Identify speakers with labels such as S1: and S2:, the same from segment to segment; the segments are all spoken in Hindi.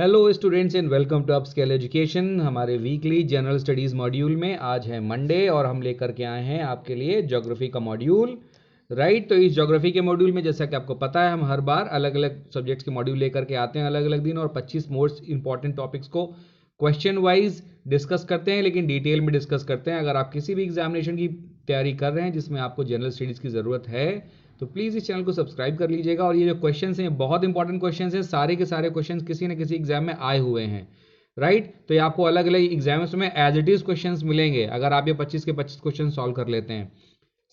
S1: Hello students and welcome to upscale education. हमारे वीकली जनरल स्टडीज़ मॉड्यूल में आज है मंडे और हम लेकर के आए हैं आपके लिए ज्योग्राफी का मॉड्यूल। राइट, तो इस ज्योग्राफी के मॉड्यूल में जैसा कि आपको पता है हम हर बार अलग अलग सब्जेक्ट्स के मॉड्यूल लेकर के आते हैं अलग अलग दिन, और 25 मोस्ट इंपॉर्टेंट टॉपिक्स को क्वेश्चन वाइज डिस्कस करते हैं, लेकिन डिटेल में डिस्कस करते हैं। अगर आप किसी भी एग्जामिनेशन की तैयारी कर रहे हैं जिसमें आपको जनरल स्टडीज़ की ज़रूरत है तो प्लीज़ इस चैनल को सब्सक्राइब कर लीजिएगा। और ये जो क्वेश्चंस हैं बहुत इंपॉर्टेंट क्वेश्चंस हैं, सारे के सारे क्वेश्चंस किसी न किसी एग्जाम में आए हुए हैं। राइट, तो ये आपको अलग अलग एग्जाम्स में एज इट इज क्वेश्चंस मिलेंगे अगर आप ये 25 के 25 क्वेश्चन सॉल्व कर लेते हैं।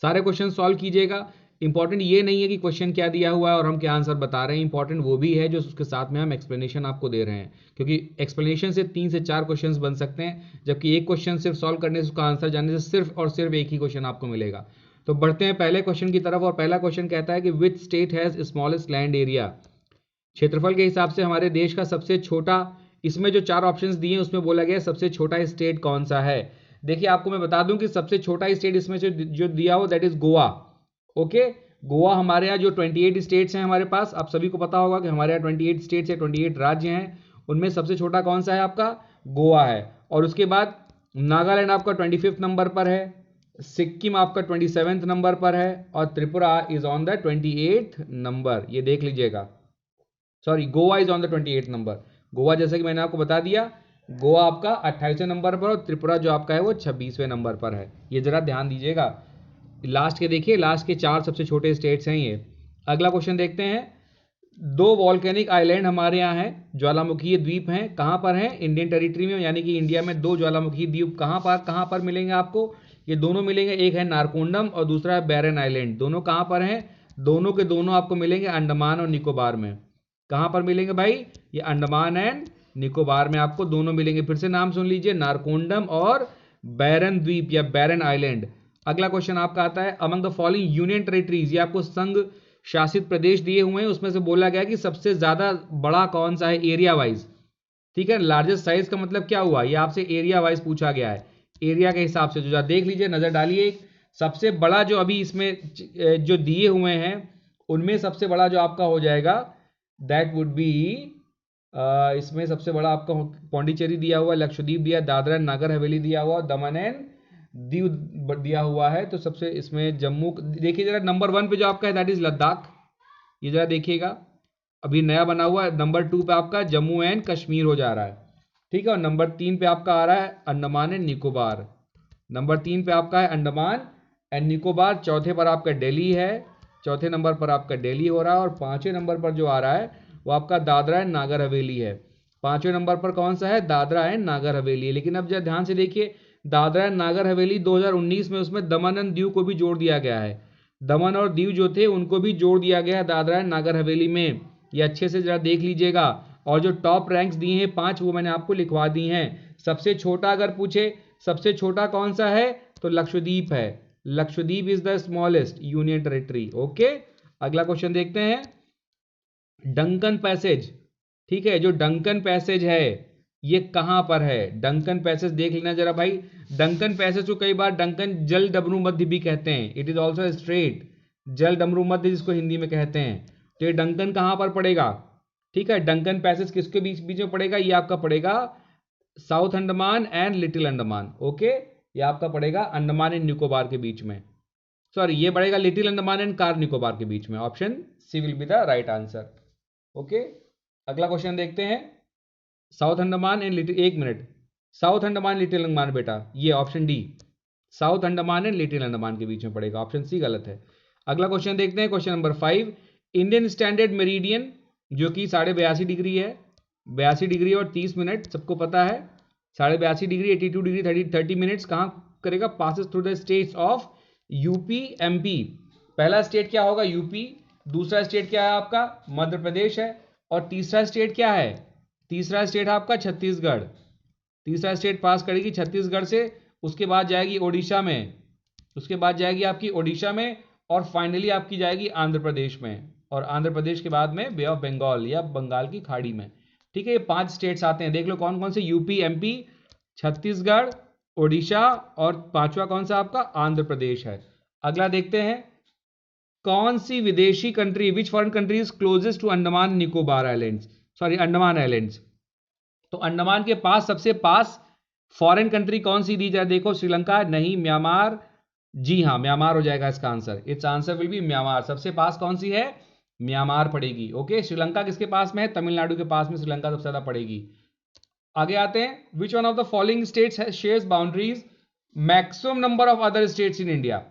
S1: सारे क्वेश्चन सॉल्व कीजिएगा। इंपॉर्टेंट ये नहीं है कि क्वेश्चन क्या दिया हुआ है और हम क्या आंसर बता रहे हैं, इंपॉर्टेंट वो भी है जो उसके साथ में हम एक्सप्लेनेशन आपको दे रहे हैं, क्योंकि एक्सप्लेनेशन से 3 से 4 क्वेश्चन बन सकते हैं, जबकि एक क्वेश्चन सिर्फ सॉल्व करने से उसका आंसर जानने से सिर्फ और सिर्फ एक ही क्वेश्चन आपको मिलेगा। तो बढ़ते हैं पहले क्वेश्चन की तरफ, और पहला क्वेश्चन कहता है कि which state has smallest land area. क्षेत्रफल के हिसाब से हमारे देश का सबसे छोटा, इसमें जो 4 ऑप्शंस दिए हैं उसमें बोला गया सबसे छोटा स्टेट कौन सा है। देखिए आपको मैं बता दूं कि सबसे छोटा स्टेट इसमें से जो दिया हो that is Goa. Okay, Goa हमारे यहाँ जो 28 स्टेट्स हैं हमारे पास, आप सभी को पता होगा कि हमारे यहाँ 28 स्टेट्स है, 28 राज्य हैं, उनमें सबसे छोटा कौन सा है आपका, गोवा है। और उसके बाद नागालैंड आपका 25 नंबर पर है, सिक्किम आपका 27 नंबर पर है, और Tripura is on the 28 number. ये देख लीजिएगा, sorry Goa is on the 28 number. Goa जैसे कि मैंने आपको बता दिया, गोवा आपका 28वें नंबर पर और त्रिपुरा जो आपका है वो 26वें नंबर पर है। ये जरा ध्यान दीजिएगा। लास्ट के देखिए, लास्ट के 4 सबसे छोटे स्टेट्स हैं ये। अगला क्वेश्चन देखते हैं। 2 वॉल्केनिक आइलैंड हमारे यहाँ हैं, ज्वालामुखी द्वीप हैं, कहाँ पर हैं, इंडियन टेरिटरी में, यानी कि इंडिया में 2 ज्वालामुखी द्वीप कहाँ पर मिलेंगे आपको, ये दोनों मिलेंगे। एक है नारकोंडम और दूसरा है बैरन आइलैंड। दोनों कहाँ पर हैं, दोनों के दोनों आपको मिलेंगे अंडमान और निकोबार में। कहाँ पर मिलेंगे भाई, ये अंडमान एंड निकोबार में आपको दोनों मिलेंगे। फिर से नाम सुन लीजिए, नारकोंडम और बैरन द्वीप या बैरन आइलैंड। अगला क्वेश्चन आपका आता है, among the following union territories, ये आपको संघ शासित प्रदेश दिए हुए हैं, उसमें से बोला गया कि सबसे ज्यादा बड़ा कौन सा है एरिया वाइज। ठीक है, लार्जेस्ट साइज का मतलब क्या हुआ, ये आपसे एरिया वाइज पूछा गया है। एरिया के हिसाब से जो देख लीजिए, नजर डालिए, सबसे बड़ा जो अभी इसमें जो दिए हुए हैं उनमें सबसे बड़ा जो आपका हो जाएगा दैट वुड बी, इसमें सबसे बड़ा आपका पौंडीचेरी दिया हुआ, लक्षद्वीप दिया, दादरा एंड नागर हवेली दिया हुआ, दमन एंड दीव दिया हुआ है। तो सबसे इसमें जम्मू देखिए जरा, नंबर 1 पे जो आपका है दैट इज लद्दाख, ये जरा देखिएगा, अभी नया बना हुआ है। नंबर 2 पे आपका जम्मू एंड कश्मीर हो जा रहा है, ठीक है। और नंबर 3 पे आपका आ रहा है अंडमान एंड निकोबार। नंबर 3 पे आपका है अंडमान एंड निकोबार। चौथे पर आपका दिल्ली है, चौथे नंबर पर आपका दिल्ली हो रहा है। और 5वें नंबर पर जो आ रहा है वो आपका दादरा एंड नागर हवेली है। 5वें नंबर पर कौन सा है, दादरा एंड नागर हवेली है। लेकिन अब जरा ध्यान से देखिए, दादरा एंड नागर हवेली 2019 में उसमें दमन एंड दीव को भी जोड़ दिया गया है। दमन और दीव जो थे उनको भी जोड़ दिया गया है दादरा एंड नागर हवेली में। ये अच्छे से जरा देख लीजिएगा। और जो टॉप रैंक्स दिए हैं 5 वो मैंने आपको लिखवा दी हैं। सबसे छोटा अगर पूछे सबसे छोटा कौन सा है तो लक्षद्वीप है। Lakshadweep is the smallest union territory. Okay, अगला क्वेश्चन देखते हैं। डंकन पैसेज, ठीक है, जो डंकन पैसेज है ये कहां पर है, डंकन पैसेज देख लेना जरा भाई। डंकन पैसेज को कई बार डंकन जल डमरू मध्य भी कहते हैं, इट इज ऑल्सो स्ट्रेट जल डमरू मध्य जिसको हिंदी में कहते हैं। तो ये डंकन कहां पर पड़ेगा, ठीक है, डंकन पैसेज किसके बीच बीच में पड़ेगा, ये आपका पड़ेगा south Andaman and little Andaman. Okay, ये आपका पड़ेगा अंडमान एंड निकोबार के बीच में, सॉरी ये पड़ेगा लिटिल अंडमान एंड कार निकोबार के बीच में। Option C will be the right answer. Okay, अगला क्वेश्चन देखते हैं। साउथ अंडमान एंड लिटिल, एक minute, south Andaman little Andaman बेटा, ये option D, south Andaman and little Andaman के बीच में पड़ेगा, ऑप्शन सी गलत है। अगला क्वेश्चन देखते हैं, question number 5। Indian standard meridian जो कि 82.5 डिग्री है, 82 डिग्री और 30 मिनट सबको पता है। 82.5 डिग्री 82 डिग्री 30 मिनट्स कहाँ करेगा, passes through the states of UP MP. पहला स्टेट क्या होगा, यूपी। दूसरा स्टेट क्या है आपका, मध्य प्रदेश है। और तीसरा स्टेट क्या है, तीसरा स्टेट आपका छत्तीसगढ़। तीसरा स्टेट पास करेगी छत्तीसगढ़ से, उसके बाद जाएगी ओडिशा में, उसके बाद जाएगी आपकी ओडिशा में, और फाइनली आपकी जाएगी आंध्र प्रदेश में। और आंध्र प्रदेश के बाद में बे ऑफ बंगाल या बंगाल की खाड़ी में। ठीक है, ये 5 स्टेट्स आते हैं, देख लो कौन कौन से, यूपी एमपी छत्तीसगढ़ ओडिशा, और 5वां कौन सा आपका आंध्र प्रदेश है। अगला देखते हैं, कौन सी विदेशी country, which foreign country is closest to Andaman Nicobar islands, sorry Andaman islands. तो अंडमान के पास सबसे पास फॉरेन कंट्री कौन सी दी जाए? देखो श्रीलंका नहीं, म्यांमार, जी हाँ म्यांमार हो जाएगा इसका answer. It's answer will be Myanmar. सबसे पास कौन सी है? म्यांमार पड़ेगी। ओके, श्रीलंका किसके पास में है? तमिलनाडु के पास में श्रीलंका सबसे ज्यादा पड़ेगी। आगे आते हैं, which one of the following states shares boundaries maximum number of other states in India?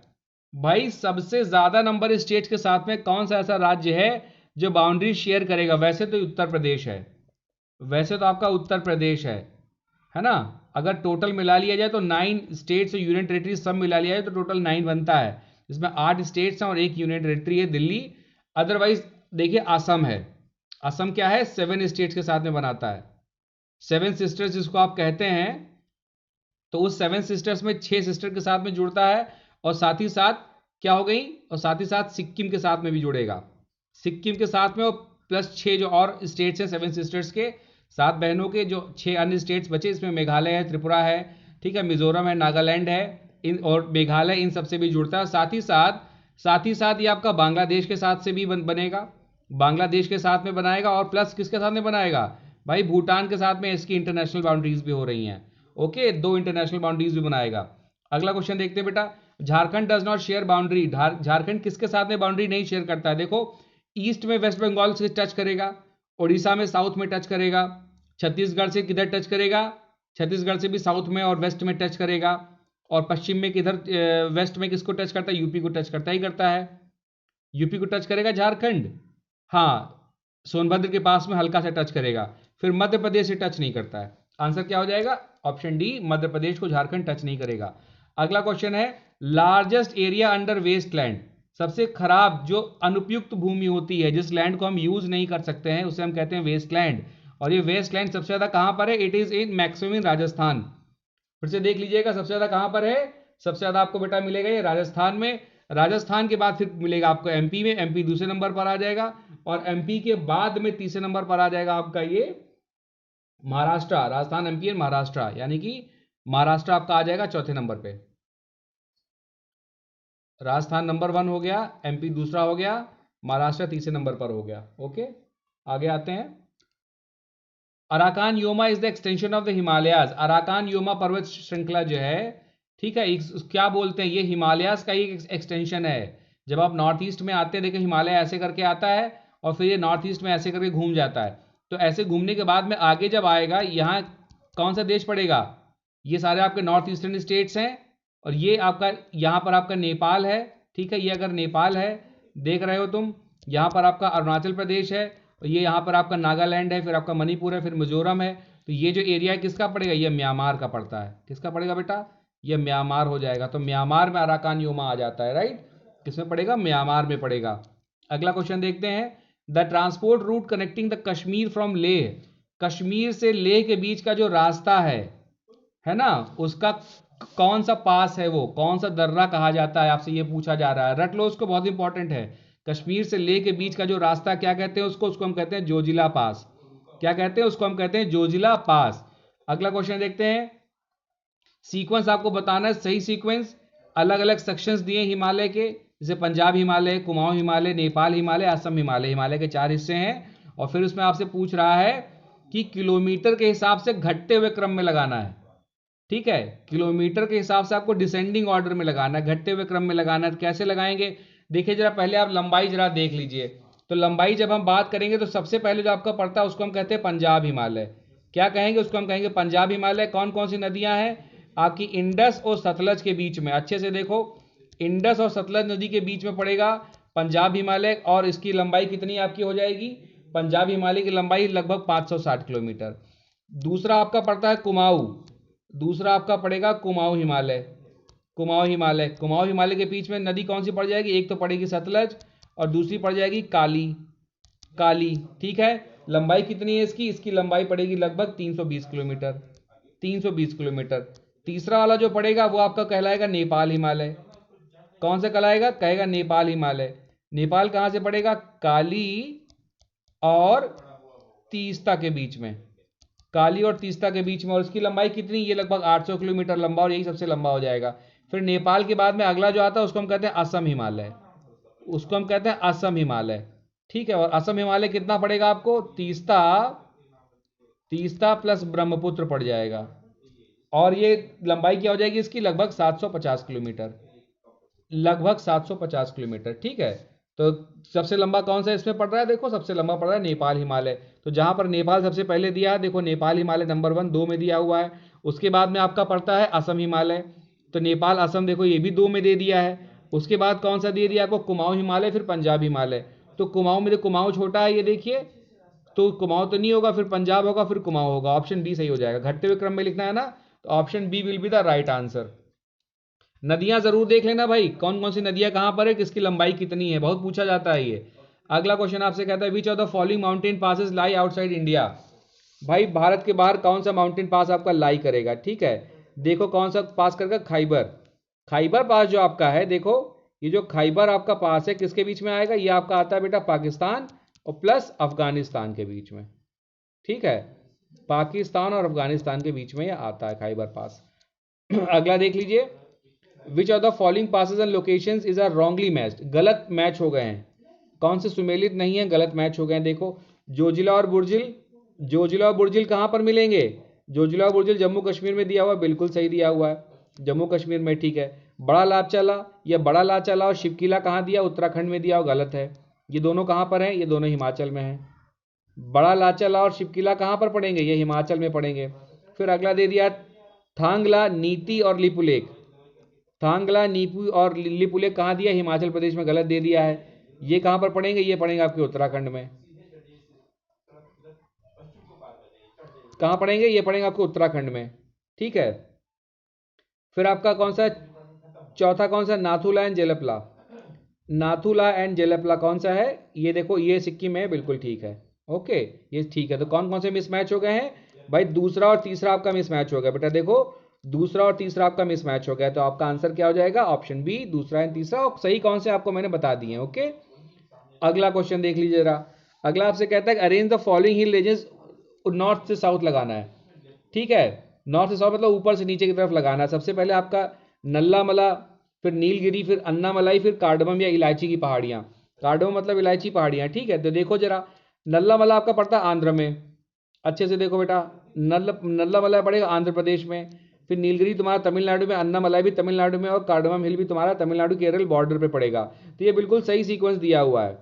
S1: भाई सबसे ज्यादा नंबर स्टेट्स के साथ में कौन सा ऐसा राज्य है जो बाउंड्री शेयर करेगा? वैसे तो उत्तर प्रदेश है, वैसे तो आपका उत्तर प्रदेश है ना। अगर टोटल मिला लिया जाए तो 9 स्टेट्स और यूनियन टेरिटरी सब मिला लिया जाए तो टोटल 9 बनता है, जिसमें 8 स्टेट्स हैं और 1 यूनियन टेरिटरी है दिल्ली। अदरवाइज देखिए असम है, असम क्या है? 7 स्टेट्स के साथ में बनाता है, 7 सिस्टर्स जिसको आप कहते हैं। तो उस 7 सिस्टर्स में 6 सिस्टर के साथ में जुड़ता है, और साथ ही साथ क्या हो गई, और साथ ही साथ सिक्किम के साथ में भी जुड़ेगा, सिक्किम के साथ में, और प्लस 6 जो और स्टेट्स हैं 7 सिस्टर्स के 7 बहनों के, जो 6 अन्य स्टेट्स बचे, इसमें मेघालय है, त्रिपुरा है, ठीक है, मिजोरम है, नागालैंड है, इन और मेघालय, इन सबसे भी जुड़ता है। साथ ही साथ ये आपका बांग्लादेश के साथ से भी बनेगा, बांग्लादेश के साथ में बनाएगा, और प्लस किसके साथ में बनाएगा भाई? भूटान के साथ में इसकी इंटरनेशनल बाउंड्रीज भी हो रही हैं। ओके, 2 इंटरनेशनल बाउंड्रीज भी बनाएगा। अगला क्वेश्चन देखते हैं बेटा, Jharkhand does not share boundary. Jharkhand किसके साथ में बाउंड्री नहीं शेयर करता है? देखो, ईस्ट में वेस्ट बंगाल से टच करेगा, उड़ीसा में साउथ में टच करेगा, छत्तीसगढ़ से किधर टच करेगा? छत्तीसगढ़ से भी साउथ में और वेस्ट में टच करेगा, और पश्चिम में किधर वेस्ट में किसको टच करता है? यूपी को टच करता ही करता है, यूपी को टच करेगा झारखंड। हाँ, सोनभद्र के पास में हल्का सा टच करेगा, फिर मध्य प्रदेश से टच नहीं करता है। आंसर क्या हो जाएगा? ऑप्शन डी, मध्य प्रदेश को झारखंड टच नहीं करेगा। अगला क्वेश्चन है, largest area under waste land. सबसे खराब जो अनुपयुक्त भूमि होती है, जिस लैंड को हम यूज नहीं कर सकते हैं, उसे हम कहते हैं वेस्ट लैंड। और ये वेस्ट लैंड सबसे ज्यादा कहां पर है? It is in maximum in Rajasthan. फिर से देख लीजिएगा, सबसे ज्यादा कहां पर है? सबसे ज्यादा आपको बेटा मिलेगा ये राजस्थान में। राजस्थान के बाद फिर मिलेगा आपको एमपी में, एमपी दूसरे नंबर पर आ जाएगा, और एमपी के बाद में तीसरे नंबर पर आ जाएगा आपका ये महाराष्ट्र। राजस्थान, एमपी और महाराष्ट्र, यानी कि महाराष्ट्र आपका आ जाएगा चौथे नंबर पे। राजस्थान नंबर 1 हो गया, एमपी दूसरा हो गया, महाराष्ट्र तीसरे नंबर पर हो गया। ओके, आगे आते हैं। Arakan Yoma is the extension of the Himalayas. Arakan Yoma पर्वत श्रृंखला जो है, ठीक है, क्या बोलते हैं, ये हिमालयाज का एक एक्सटेंशन है। जब आप नॉर्थ ईस्ट में आते हैं, देखिए हिमालय ऐसे करके आता है, और फिर ये नॉर्थ ईस्ट में ऐसे करके घूम जाता है। तो ऐसे घूमने के बाद में आगे जब आएगा, यहाँ कौन सा देश पड़ेगा? ये सारे आपके नॉर्थ ईस्टर्न स्टेट्स हैं, और ये आपका यहाँ पर आपका नेपाल है, ठीक है, ये अगर नेपाल है, देख रहे हो तुम, यहाँ पर आपका अरुणाचल प्रदेश है, और ये यहाँ पर आपका नागालैंड है, फिर आपका मणिपुर है, फिर मिजोरम है। तो ये जो एरिया है किसका पड़ेगा? ये म्यांमार का पड़ता है। किसका पड़ेगा बेटा? ये म्यांमार हो जाएगा। तो म्यांमार में अराकान योमा आ जाता है, राइट। किसमें पड़ेगा? म्यांमार में पड़ेगा। अगला क्वेश्चन देखते हैं, the transport route connecting the Kashmir from Leh. Kashmir से लेह के बीच का जो रास्ता है ना, उसका कौन सा पास है, वो कौन सा दर्रा कहा जाता है? आपसे ये पूछा जा रहा है, रट लो उसको, बहुत इंपॉर्टेंट है। कश्मीर से लेह के बीच का जो रास्ता क्या कहते हैं उसको हम कहते हैं जोजिला पास। क्या कहते हैं उसको? हम कहते हैं जोजिला पास। अगला क्वेश्चन देखते हैं, सीक्वेंस आपको बताना है, सही सीक्वेंस। अलग अलग सेक्शंस दिए हिमालय के, जैसे पंजाब हिमालय, कुमाऊं हिमालय, नेपाल हिमालय, असम हिमालय। हिमालय के 4 हिस्से हैं, और फिर उसमें आपसे पूछ रहा है कि किलोमीटर के हिसाब से घटते हुए क्रम में लगाना है, ठीक है। किलोमीटर के हिसाब से आपको डिसेंडिंग ऑर्डर में लगाना है, घटते हुए क्रम में लगाना है। तो कैसे लगाएंगे? देखिए जरा पहले आप लंबाई जरा देख लीजिए। तो लंबाई जब हम बात करेंगे तो सबसे पहले जो आपका पड़ता है उसको हम कहते हैं पंजाब हिमालय। क्या कहेंगे उसको? हम कहेंगे पंजाब हिमालय। कौन कौन सी नदियां हैं आपकी? इंडस और सतलज के बीच में, अच्छे से देखो, इंडस और सतलज नदी के बीच में पड़ेगा पंजाब हिमालय। और इसकी लंबाई कितनी आपकी हो जाएगी? पंजाब हिमालय की लंबाई लगभग 560 किलोमीटर। दूसरा आपका पड़ता है कुमाऊं, दूसरा आपका पड़ेगा कुमाऊं हिमालय। कुमाऊं हिमालय, कुमाऊं हिमालय के बीच में नदी कौन सी पड़ जाएगी? एक तो पड़ेगी सतलज और दूसरी पड़ जाएगी काली, काली, ठीक है। लंबाई कितनी है इसकी? इसकी लंबाई पड़ेगी लगभग 320 किलोमीटर, 320 किलोमीटर। तीसरा वाला जो पड़ेगा वो आपका कहलाएगा नेपाल हिमालय। कौन सा कहलाएगा? कहेगा नेपाल हिमालय। नेपाल कहां से पड़ेगा? काली और तीस्ता के बीच में, काली और तीस्ता के बीच में। और इसकी लंबाई कितनी? ये लगभग 800 किलोमीटर लंबा, और यही सबसे लंबा हो जाएगा। फिर नेपाल के बाद में अगला जो आता है उसको हम कहते हैं असम हिमालय, उसको हम कहते हैं असम हिमालय, ठीक है। और असम हिमालय कितना पड़ेगा आपको? तीस्ता तीस्ता प्लस ब्रह्मपुत्र पड़ जाएगा, और ये लंबाई क्या हो जाएगी इसकी, लगभग 750 किलोमीटर, लगभग 750 किलोमीटर। ठीक है, तो सबसे लंबा कौन सा इसमें पड़ रहा है, देखो सबसे लंबा पड़ रहा है नेपाल हिमालय। तो जहां पर नेपाल सबसे पहले दिया है, देखो नेपाल हिमालय नंबर 1 2 में दिया हुआ है। उसके बाद में आपका पड़ता है असम हिमालय, तो नेपाल असम देखो ये भी 2 में दे दिया है। उसके बाद कौन सा दे दिया आपको, कुमाऊं हिमालय, फिर पंजाब हिमालय। तो कुमाऊं में, कुमाऊं छोटा है ये देखिए, तो कुमाऊं तो नहीं होगा, फिर पंजाब होगा, फिर कुमाऊं होगा। ऑप्शन बी सही हो जाएगा, घटते हुए क्रम में लिखना है ना, तो option B will be the right answer. नदियां जरूर देख लेना भाई, कौन कौन सी नदियां कहां पर है, किसकी लंबाई कितनी है, बहुत पूछा जाता है ये। अगला क्वेश्चन आपसे कहता है which of the following mountain passes lie outside India. भाई भारत के बाहर कौन सा माउंटेन पास आपका लाई करेगा, ठीक है। देखो कौन सा पास करेगा, खाइबर, खाइबर पास जो आपका है, देखो ये जो खाइबर आपका पास है किसके बीच में आएगा, ये आपका आता है बेटा पाकिस्तान और प्लस अफगानिस्तान के बीच में। ठीक है, पाकिस्तान और अफगानिस्तान के बीच में ये आता है खाइबर पास। अगला देख लीजिए, which of the following passes and locations is are wrongly matched, गलत मैच हो गए हैं, कौन से सुमेलित नहीं है, गलत मैच हो गए हैं। देखो जोजिला और बुर्जिल, जोजिला और बुर्जिल कहां पर मिलेंगे, जोजिला और बुर्जिल जम्मू कश्मीर में दिया हुआ है, बिल्कुल सही दिया हुआ है, जम्मू कश्मीर में। ठीक है, बड़ा लाचला या बड़ा लाचला और शिवकिला कहाँ दिया, उत्तराखंड में दिया हुआ, गलत है। ये दोनों कहाँ पर हैं, ये दोनों हिमाचल में हैं। बड़ा लाचला और शिवकिला कहाँ पर पड़ेंगे, ये हिमाचल में पड़ेंगे। फिर अगला दे दिया थांगला, नीति और लिपुलेख, थांगला, नीपू और लिपुलेख कहाँ दिया, हिमाचल प्रदेश में, गलत दे दिया है। ये कहाँ पर पड़ेंगे, ये पड़ेंगे आपके उत्तराखंड में। कहाँ पड़ेंगे, ये पड़ेंगे आपको उत्तराखंड में। ठीक है, फिर आपका कौन सा चौथा, कौन सा, नाथुला एंड जेलपला, नाथुला एंड जेलपला कौन सा है, ये देखो ये सिक्किम में, बिल्कुल ठीक है। ओके, ये ठीक है। तो कौन कौन से मिसमैच हो गए हैं भाई, दूसरा और तीसरा आपका मिसमैच हो गया बेटा, देखो दूसरा और तीसरा आपका मिसमैच हो गया, तो आपका आंसर क्या हो जाएगा, ऑप्शन बी, दूसरा एंड तीसरा। और सही कौन से आपको मैंने बता दिए। ओके, अगला क्वेश्चन देख लीजिए जरा। अगला आपसे कहता है arrange the following hill ranges, north से साउथ लगाना है। ठीक है, नॉर्थ से साउथ मतलब ऊपर से नीचे की तरफ लगाना है। सबसे पहले आपका नल्लामला, फिर नीलगिरी, फिर अन्नामलाई, फिर कार्डमम या इलायची की पहाड़ियाँ, कार्डमम मतलब इलायची पहाड़ियाँ। ठीक है, तो देखो जरा, नल्लामला आपका पड़ता है आंध्र में, अच्छे से देखो बेटा, नल्लामला पड़ेगा आंध्र प्रदेश में, फिर नीलगिरी तुम्हारा तमिलनाडु में, अन्नामलाई भी तमिलनाडु में, और कार्डमम हिल भी तुम्हारा तमिलनाडु केरल बॉर्डर पे पड़ेगा। तो ये बिल्कुल सही सीक्वेंस दिया हुआ है।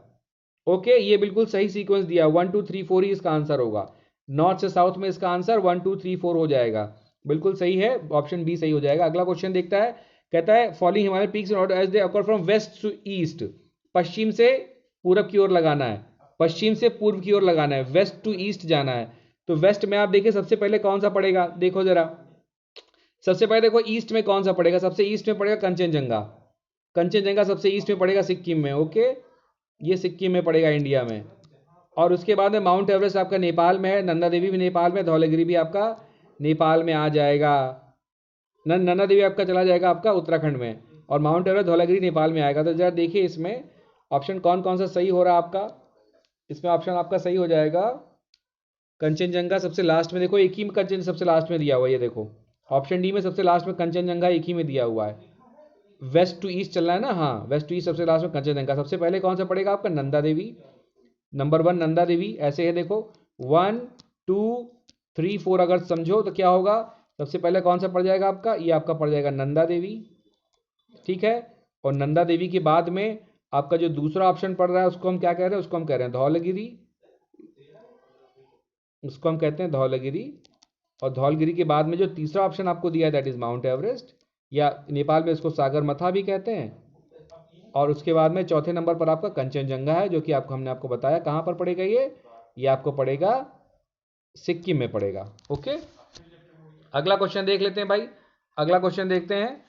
S1: ओके, ये बिल्कुल सही सीक्वेंस दिया, 1 2 3 4 ही इसका आंसर होगा। नॉर्थ से साउथ में इसका आंसर 1 2 3 4 हो जाएगा, बिल्कुल सही है, ऑप्शन बी सही हो जाएगा। अगला क्वेश्चन देखता है, कहता है following Himalaya peaks in order as they occur from west to east, पश्चिम से पूरब की ओर लगाना है, पश्चिम से पूर्व की ओर लगाना है, वेस्ट टू ईस्ट जाना है। तो वेस्ट में आप देखिए सबसे पहले कौन सा पड़ेगा, देखो जरा, सबसे पहले देखो ईस्ट में कौन सा पड़ेगा, सबसे ईस्ट में पड़ेगा कंचनजंगा, कंचनजंगा सबसे ईस्ट में पड़ेगा सिक्किम में। ओके, ये सिक्किम में पड़ेगा इंडिया में। और उसके बाद में माउंट एवरेस्ट आपका नेपाल में है, नंदा देवी भी नेपाल में, धौलागिरी भी आपका नेपाल में आ जाएगा, नंदा देवी आपका चला जाएगा आपका उत्तराखंड में, और माउंट एवरेस्ट धौलागिरी नेपाल में आएगा। तो जरा देखिए इसमें ऑप्शन कौन कौन सा सही हो रहा है आपका, इसमें ऑप्शन आपका सही हो जाएगा कंचनजंगा सबसे लास्ट में, देखो एक ही में कंचन सबसे लास्ट में दिया हुआ है, ये देखो ऑप्शन डी में सबसे लास्ट में कंचनजंगा एक ही में दिया हुआ है। वेस्ट टू ईस्ट चलना है ना, हाँ वेस्ट टू ईस्ट सबसे लास्ट में कंचनजंगा, सबसे पहले कौन सा पड़ेगा आपका, नंदा देवी, नंबर 1 नंदा देवी, ऐसे है देखो 1 2 3 4 अगर समझो तो क्या होगा, सबसे पहले कौन सा पड़ जाएगा आपका, ये आपका पड़ जाएगा नंदा देवी। ठीक है, और नंदा देवी के बाद में आपका जो दूसरा ऑप्शन पड़ रहा है उसको हम क्या कह रहे हैं, उसको हम कह रहे हैं धौलागिरी, उसको हम कहते हैं धौलागिरी। और धौलगिरी के बाद में जो तीसरा ऑप्शन आपको दिया है दैट इज माउंट एवरेस्ट, या नेपाल में इसको सागरमाथा भी कहते हैं। और उसके बाद में चौथे नंबर पर आपका कंचनजंगा है, जो कि आपको हमने आपको बताया कहाँ पर पड़ेगा, ये आपको पड़ेगा सिक्किम में पड़ेगा। ओके, अगला क्वेश्चन देख लेते हैं भाई, अगला क्वेश्चन देखते हैं।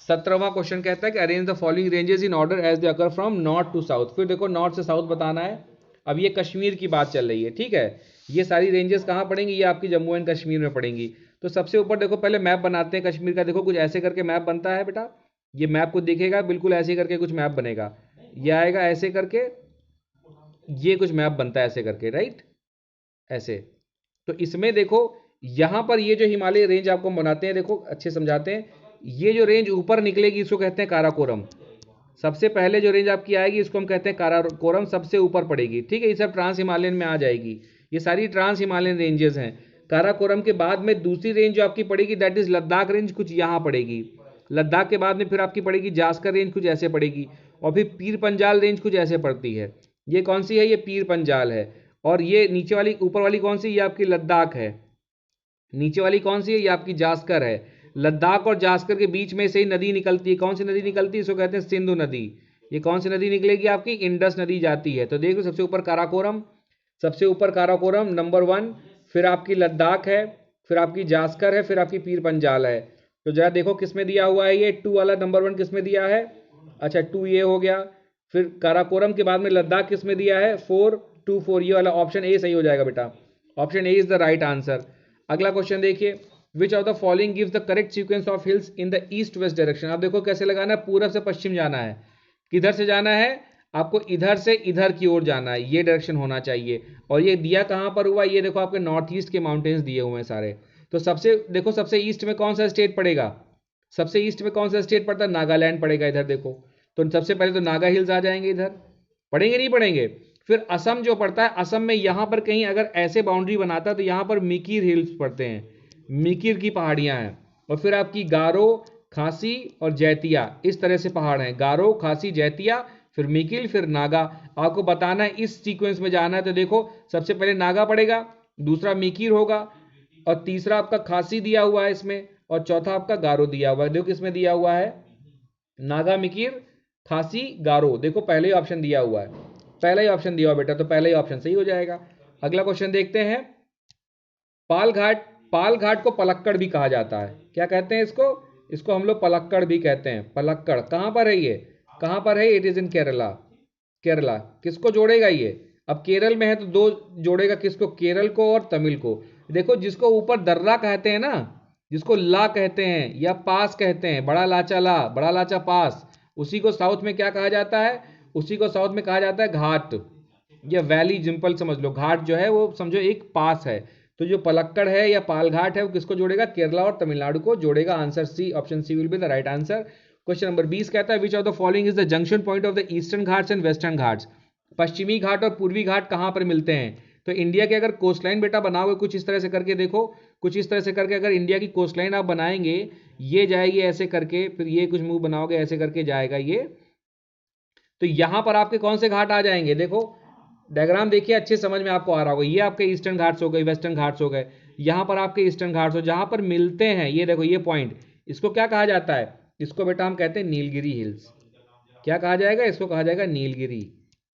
S1: 17वां क्वेश्चन कहता है कि arrange the following ranges in order as they occur from north to south. फिर देखो नॉर्थ से साउथ बताना है, अब ये कश्मीर की बात चल रही है। ठीक है, ये सारी रेंजेस कहाँ पड़ेंगी, ये आपकी जम्मू एंड कश्मीर में पड़ेंगी। तो सबसे ऊपर देखो, पहले मैप बनाते हैं कश्मीर का, देखो कुछ ऐसे करके मैप बनता है बेटा, ये मैप को देखेगा बिल्कुल ऐसे करके कुछ मैप बनेगा, ये आएगा ऐसे करके, ये कुछ मैप बनता है ऐसे करके, राइट ऐसे। तो इसमें देखो यहाँ पर ये जो हिमालय रेंज आपको बनाते हैं, देखो अच्छे समझाते हैं, ये जो रेंज ऊपर निकलेगी इसको कहते हैं काराकोरम, सबसे पहले जो रेंज आपकी आएगी इसको हम कहते हैं काराकोरम, सबसे ऊपर पड़ेगी। ठीक है, ये सब ट्रांस हिमालयन में आ जाएगी, ये सारी ट्रांस हिमालयन रेंजेस हैं। काराकोरम के बाद में दूसरी रेंज जो आपकी पड़ेगी दैट इज लद्दाख रेंज, कुछ यहाँ पड़ेगी। लद्दाख के बाद में फिर आपकी पड़ेगी जास्कर रेंज, कुछ ऐसे पड़ेगी। और फिर पीर पंजाल रेंज कुछ ऐसे पड़ती है। ये कौन सी है? ये पीर पंजाल है। और ये नीचे वाली, ऊपर वाली कौन सी? ये आपकी लद्दाख है। नीचे वाली कौन सी है? ये आपकी जास्कर है। लद्दाख और जास्कर के बीच में से ही नदी निकलती है। कौन सी नदी निकलती है? इसको कहते हैं सिंधु नदी। ये कौन सी नदी निकलेगी? आपकी इंडस नदी जाती है। तो देखो सबसे ऊपर काराकोरम, सबसे ऊपर काराकोरम नंबर 1, फिर आपकी लद्दाख है, फिर आपकी जास्कर है, फिर आपकी पीर पंजाल है। तो जरा देखो किसमें दिया हुआ है ये 2 वाला नंबर 1 किसमें दिया है? अच्छा 2 ये हो गया। फिर काराकोरम के बाद में लद्दाख किसमें दिया है? 4, 2, 4। ये वाला ऑप्शन ए सही हो जाएगा बेटा। Option A is the right answer. अगला क्वेश्चन देखिए, विच of the following gives the correct sequence of hills in the east west direction. आप देखो कैसे लगाना है, पूरब से पश्चिम जाना है। किधर से जाना है? आपको इधर से इधर की ओर जाना है, ये डायरेक्शन होना चाहिए। और ये दिया कहां पर हुआ? ये देखो आपके नॉर्थ ईस्ट के माउंटेन्स दिए हुए हैं सारे। तो सबसे देखो, सबसे ईस्ट में कौन सा स्टेट पड़ेगा? सबसे ईस्ट में कौन सा स्टेट पड़ता है? नागालैंड पड़ेगा इधर देखो। तो सबसे पहले तो नागा हिल्स आ जाएंगे इधर, पढ़ेंगे नहीं पढ़ेंगे। फिर असम जो पड़ता है, असम में यहां पर कहीं अगर ऐसे बाउंड्री बनाता है तो यहां पर मिकिर हिल्स पड़ते हैं, मिकिर की पहाड़ियां हैं। और फिर आपकी गारो, खासी और जैतिया, इस तरह से पहाड़ हैं। गारो, खासी, जैतिया, फिर मिकिल, फिर नागा। आपको बताना है इस सीक्वेंस में जाना है। तो देखो सबसे पहले नागा पड़ेगा, दूसरा मिकिर होगा, और तीसरा आपका खासी दिया हुआ है इसमें, और चौथा आपका गारो दिया हुआ है। देखो किसमें दिया हुआ है? नागा, मिकिर, खासी, गारो। देखो पहले ही ऑप्शन दिया हुआ है, पहला ही ऑप्शन दिया हुआ बेटा, तो पहला ही ऑप्शन सही हो जाएगा। अगला क्वेश्चन देखते हैं। पाल घाट, पाल घाट को पलक्कड़ भी कहा जाता है। क्या कहते हैं इसको? इसको हम लोग पलक्कड़ भी कहते हैं। पलक्कड़ कहां पर है? ये कहां पर है? It is in Kerala. Kerala किसको जोड़ेगा ये? अब केरल में है तो दो जोड़ेगा, किसको? केरल को और तमिल को। देखो जिसको ऊपर दर्रा कहते हैं ना, जिसको ला कहते हैं या पास कहते हैं, बड़ा लाचा ला, बड़ा लाचा पास, उसी को साउथ में क्या कहा जाता है? उसी को साउथ में कहा जाता है घाट या वैली। सिंपल समझ लो, घाट जो है वो समझो एक पास है। तो जो पलक्कड़ है या पालघाट है वो किसको जोड़ेगा? केरला और तमिलनाडु को जोड़ेगा। Answer C, option C will be the right answer. Question number 20 कहता है, which of the following is the junction point of the eastern Ghats and western Ghats. पश्चिमी घाट और पूर्वी घाट कहां पर मिलते हैं? तो इंडिया के अगर कोस्टलाइन बेटा बनाओगे कुछ इस तरह से करके, देखो कुछ इस तरह से करके अगर इंडिया की कोस्टलाइन आप बनाएंगे, ये जाएगी ऐसे करके, फिर ये कुछ मूव बनाओगे ऐसे करके जाएगा ये। तो यहां पर आपके कौन से घाट आ जाएंगे? देखो डायग्राम देखिए, अच्छे समझ में आपको आ रहा होगा। ये आपके ईस्टर्न घाट्स हो गए, वेस्टर्न घाट्स हो गए। यहां पर आपके ईस्टर्न घाट्स हो, जहां पर मिलते हैं ये देखो ये पॉइंट, इसको क्या कहा जाता है? इसको बेटा हम कहते हैं नीलगिरी हिल्स। क्या कहा जाएगा? इसको कहा जाएगा नीलगिरी।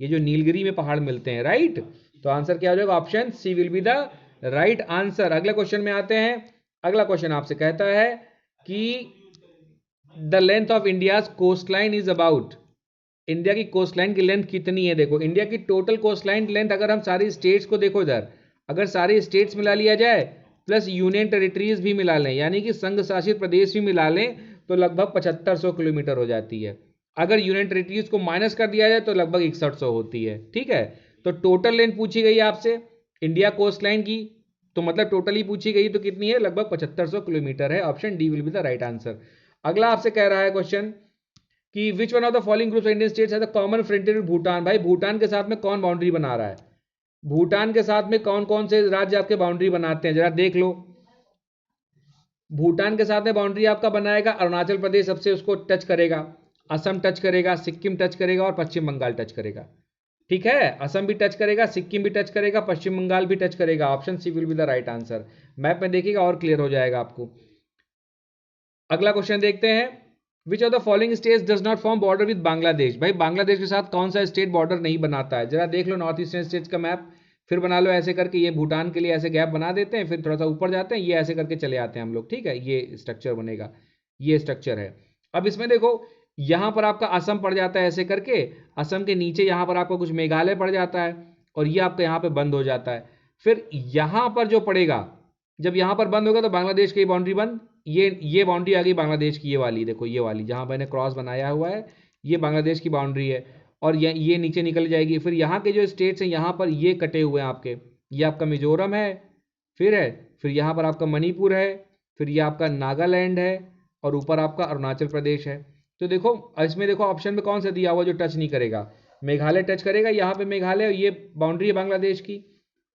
S1: ये जो नीलगिरी में पहाड़ मिलते हैं, राइट। तो आंसर क्या हो जाएगा? Option C will be the right answer. अगले क्वेश्चन में आते हैं। अगला क्वेश्चन आपसे कहता है कि the length of India's coastline is about. India की कोस्टलाइन की लेंथ कितनी है? देखो इंडिया की टोटल कोस्टलाइन लेंथ, अगर हम सारी स्टेट्स को देखो इधर, अगर सारी स्टेट्स मिला लिया जाए प्लस यूनियन टेरिटरीज भी मिला लें, यानी कि संघ शासित प्रदेश भी मिला लें, तो लगभग 7500 किलोमीटर हो जाती है। अगर यूनियन टेरिटरीज को माइनस कर दिया जाए तो लगभग 6100 होती है। ठीक है, तो टोटल लेंथ पूछी गई आपसे इंडिया कोस्टलाइन की, तो मतलब टोटली पूछी गई तो कितनी है? लगभग 7500 किलोमीटर है। Option D will be the right answer. अगला आपसे कह रहा है क्वेश्चन कि which one of the following groups of Indian states has the common frontier with Bhutan. भाई भूटान के साथ में कौन बाउंड्री बना रहा है? भूटान के साथ में कौन कौन से राज्य आपके बाउंड्री बनाते हैं? जरा देख लो। भूटान के साथ में बाउंड्री आपका बनाएगा अरुणाचल प्रदेश, सबसे उसको टच करेगा, असम टच करेगा, सिक्किम टच करेगा और पश्चिम बंगाल टच करेगा। ठीक है, असम भी टच करेगा, सिक्किम भी टच करेगा, पश्चिम बंगाल भी टच करेगा। Option C will be the right answer. Map में देखिएगा और क्लियर हो जाएगा आपको। अगला क्वेश्चन देखते हैं। विच of the following states does not form border with Bangladesh. भाई बांग्लादेश के साथ कौन सा स्टेट बॉर्डर नहीं बनाता है? जरा देख लो नॉर्थ ईस्टर्न स्टेट्स का मैप, फिर बना लो ऐसे करके। ये भूटान के लिए ऐसे गैप बना देते हैं, फिर थोड़ा सा ऊपर जाते हैं, ये ऐसे करके चले आते हैं हम लोग। ठीक है, ये स्ट्रक्चर बनेगा, ये स्ट्रक्चर है। अब इसमें देखो यहां पर आपका असम पड़ जाता है ऐसे करके, असम के नीचे यहां पर आपका कुछ मेघालय पड़ जाता है, और ये आपका यहां पे बंद हो जाता है। फिर यहां पर जो पड़ेगा, जब यहां पर बंद होगा तो बांग्लादेश की बाउंड्री बंद, ये बाउंड्री आ गई बांग्लादेश की, ये वाली देखो, ये वाली जहां मैंने क्रॉस बनाया हुआ है, ये बांग्लादेश की बाउंड्री है, और ये नीचे निकल जाएगी। फिर यहाँ के जो स्टेट्स हैं यहाँ पर ये कटे हुए हैं आपके, ये आपका मिजोरम है, फिर यहाँ पर आपका मणिपुर है, फिर ये आपका नागालैंड है, और ऊपर आपका अरुणाचल प्रदेश है। तो देखो इसमें देखो ऑप्शन में कौन सा दिया हुआ जो टच नहीं करेगा? मेघालय टच करेगा, यहाँ पे मेघालय, ये बाउंड्री है बांग्लादेश की।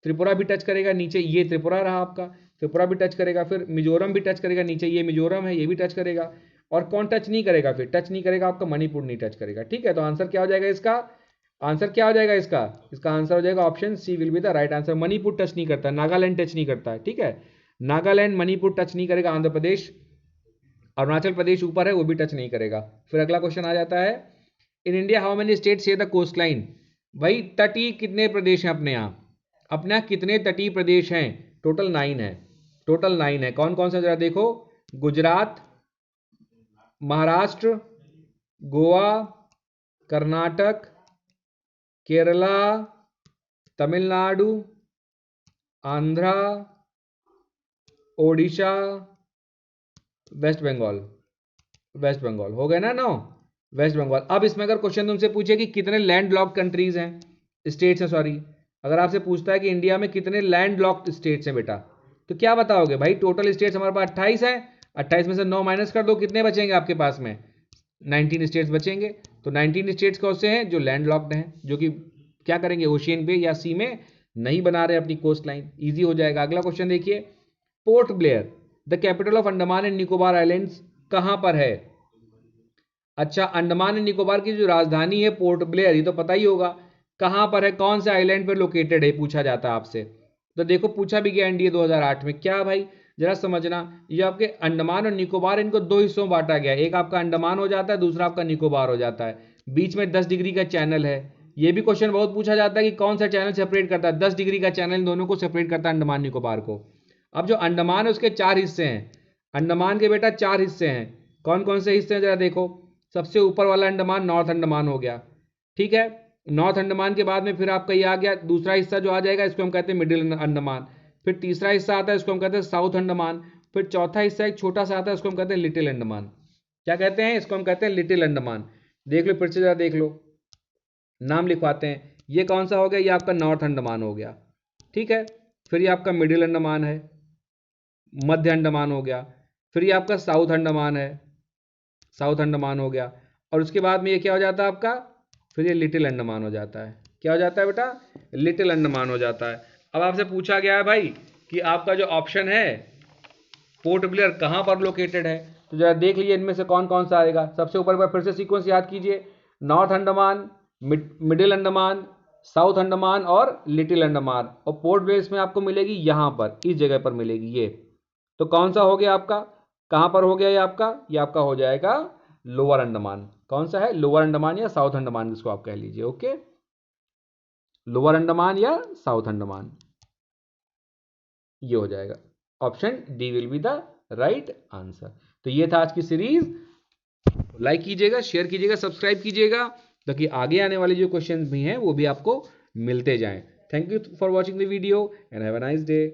S1: त्रिपुरा भी टच करेगा, नीचे ये त्रिपुरा रहा आपका। त्रिपुरा भी टच करेगा, फिर मिजोरम भी टच करेगा, नीचे ये मिजोरम है, ये भी टच करेगा। और कौन टच नहीं करेगा? फिर टच नहीं करेगा आपका मणिपुर नहीं टच करेगा। ठीक है, तो आंसर क्या हो जाएगा इसका? आंसर क्या हो जाएगा इसका? इसका आंसर हो जाएगा option C will be the right answer. Manipur touch नहीं करता, नागालैंड टच नहीं करता है। ठीक है, नागालैंड मणिपुर टच नहीं करेगा, आंध्र प्रदेश अरुणाचल प्रदेश ऊपर है वो भी टच नहीं करेगा। फिर अगला क्वेश्चन आ जाता है, in India how many state share the coast line? भाई तटीय कितने प्रदेश हैं अपने यहाँ? अपने यहाँ कितने तटीय प्रदेश हैं? टोटल 9 है, टोटल 9 है। कौन कौन सा जरा देखो, गुजरात, महाराष्ट्र, गोवा, कर्नाटक, केरला, तमिलनाडु, आंध्रा, ओडिशा, वेस्ट बंगाल। वेस्ट बंगाल हो गए ना 9, वेस्ट बंगाल। अब इसमें अगर क्वेश्चन तुमसे पूछे कि कितने लैंड लॉक्ड कंट्रीज हैं, स्टेट्स हैं सॉरी, अगर आपसे पूछता है कि इंडिया में कितने लैंड लॉक्ड स्टेट्स हैं बेटा, तो क्या बताओगे भाई? टोटल स्टेट्स हमारे पास 28 हैं, 28 में से 9 माइनस कर दो, कितने बचेंगे आपके पास में? 19 स्टेट्स बचेंगे। तो 19 स्टेट्स कौन से हैं? जो लैंड लॉक्ड हैं, जो कि क्या करेंगे, ओशियन पे या सी में नहीं बना रहे अपनी कोस्ट लाइन। ईजी हो जाएगा। अगला क्वेश्चन देखिए, port Blair the capital of Andaman and Nicobar islands कहां पर है? अच्छा, अंडमान एंड निकोबार की जो राजधानी है पोर्ट ब्लेयर, ये तो पता ही होगा कहां पर है, कौन से आइलैंड पर लोकेटेड है, पूछा जाता है आपसे। तो देखो पूछा भी गया एनडीए 2008 में। क्या भाई जरा समझना, ये आपके अंडमान और निकोबार, इनको 2 हिस्सों में बांटा गया है। एक आपका अंडमान हो जाता है, दूसरा आपका निकोबार हो जाता है। बीच में 10 डिग्री का चैनल है। ये भी क्वेश्चन बहुत पूछा जाता है कि कौन सा चैनल सेपरेट करता है? 10 डिग्री का चैनल दोनों को सेपरेट करता है, अंडमान निकोबार को। अब जो अंडमान है उसके 4 हिस्से हैं। अंडमान के बेटा 4 हिस्से हैं। कौन कौन से हिस्से हैं जरा देखो। सबसे ऊपर वाला अंडमान नॉर्थ अंडमान हो गया। ठीक है, नॉर्थ अंडमान के बाद में फिर आपका ये आ गया दूसरा हिस्सा जो आ जाएगा, इसको हम कहते हैं मिडिल अंडमान। फिर तीसरा हिस्सा आता है, इसको हम कहते हैं साउथ अंडमान। फिर चौथा हिस्सा एक छोटा सा आता है, इसको हम कहते हैं लिटिल अंडमान। क्या कहते हैं? इसको हम कहते हैं लिटिल अंडमान। देख लो फिर से जरा देख लो, नाम लिखवाते हैं। ये कौन सा हो गया? ये आपका नॉर्थ अंडमान हो गया। ठीक है, फिर ये आपका मिडिल अंडमान है, मध्य अंडमान हो गया। फिर ये आपका साउथ अंडमान है, साउथ अंडमान हो गया। और उसके बाद में ये क्या हो जाता है आपका? फिर ये लिटिल अंडमान हो जाता है। क्या हो जाता है बेटा? लिटिल अंडमान हो जाता है। अब आपसे पूछा गया है भाई कि आपका जो ऑप्शन है पोर्ट ब्लेयर कहां पर लोकेटेड है, तो जरा देख लीजिए इनमें से कौन कौन सा आएगा। सबसे ऊपर फिर से सीक्वेंस याद कीजिए, north Andaman, middle Andaman, south Andaman और लिटिल अंडमान। और पोर्ट ब्लेयर इसमें आपको मिलेगी यहां पर, इस जगह पर मिलेगी ये। तो कौन सा हो गया आपका? कहां पर हो गया ये आपका? ये आपका हो जाएगा लोअर अंडमान। कौन सा है? लोअर अंडमान या साउथ अंडमान, जिसको आप कह लीजिए। ओके, लोअर अंडमान या साउथ अंडमान, ये हो जाएगा। Option D will be the right answer. तो ये था आज की सीरीज। लाइक कीजिएगा, शेयर कीजिएगा, सब्सक्राइब कीजिएगा, ताकि आगे आने वाले जो क्वेश्चन भी हैं वो भी आपको मिलते जाएं। Thank you for watching the video and have a nice day.